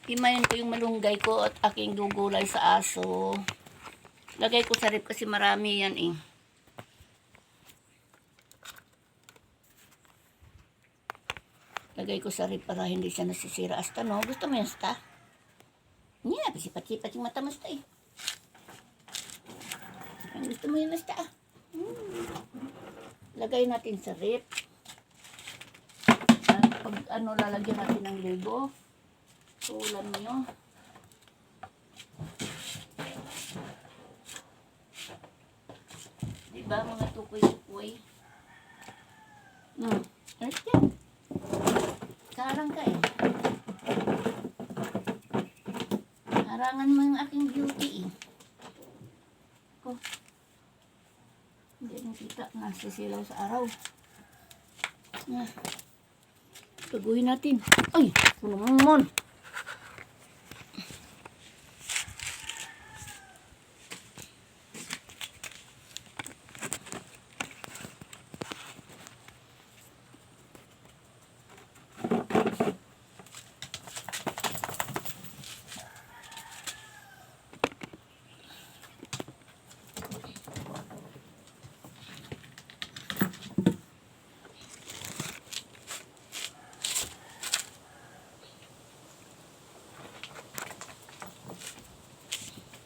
Himayin ko yung malunggay ko at aking gugulay sa aso. Lagay ko sa rep kasi marami yan eh. Lagay ko sa rep para hindi siya nasisira. Asta no? Gusto mo yan, Asta? Yeah, sipat-sipat yung mata mo, Asta eh. Gusto mo yan, Asta? Lagay natin sa rep. At pag lalagyan natin ng Lego. Ulam nyo. Diba mga tukoy-tukoy? Ano yan? Karang ka eh. Harangan mo yung aking beauty eh. Ko. Hindi nakita. Nasisilaw sa araw. Taguhin natin. Ay! Puno naman.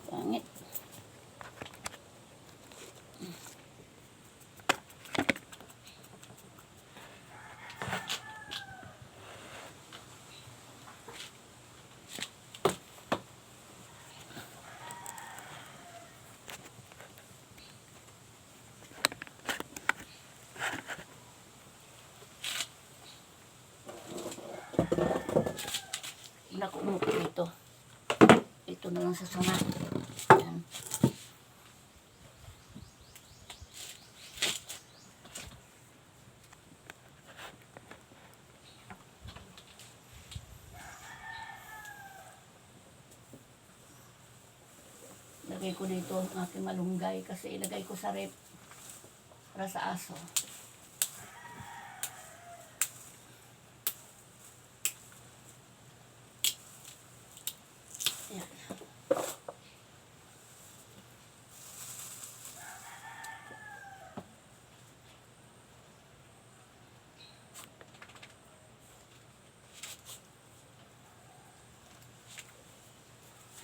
Pangit. Naku, umupo ito. Ito na lang sa sunod. Ayan. Lagay ko dito ang aking malunggay kasi ilagay ko sa rep para sa aso. Ayan.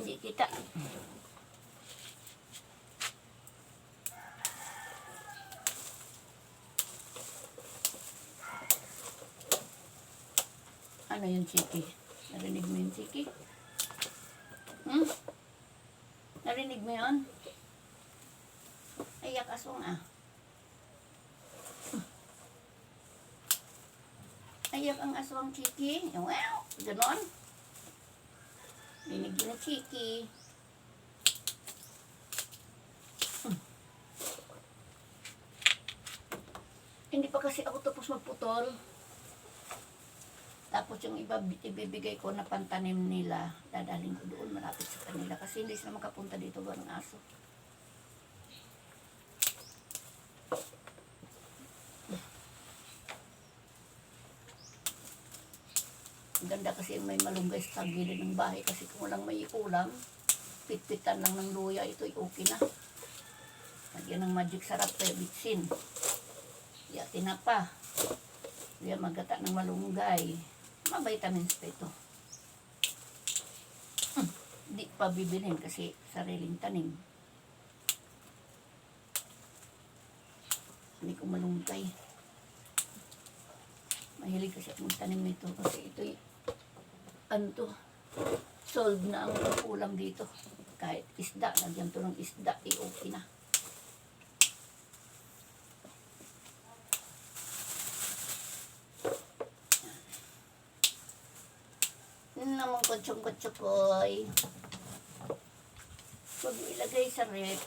Hindi kita. Ano yung chiki? Narinig mo yung chiki? Narinig mo yun? Ayak aswang ah. Ayak ang aswang chiki. Wow! Ganon. Rinig mo na chiki. Hindi pa kasi ako tapos magputol. Tapos yung iba ibibigay ko na pantanim nila, dadalhin ko doon malapit sa kanila kasi hindi sila makapunta dito ba ng aso. Ang ganda kasi may malunggay sa gilid ng bahay kasi kung walang may ulam, pitpitan lang ng luya, ito okay na. Lagyan ng magic sarap tayo, bitsin. Kaya tinapa. Kaya magata ng malunggay. Vitamins pa ito. Di pa bibilhin kasi sariling tanim. Hindi ko malunggay. Mahilig kasi akong tanim nito kasi ito solve na ang ulam dito. Kahit isda, nagyan to ng isda, okay na. Naman kutsong-kutsukoy. Huwag ilagay sa rep.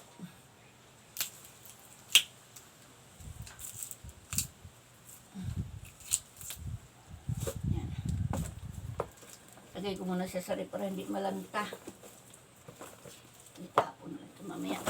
Yan. Lagay ko muna siya sa rep para hindi malanta. Itapon na ito mamaya.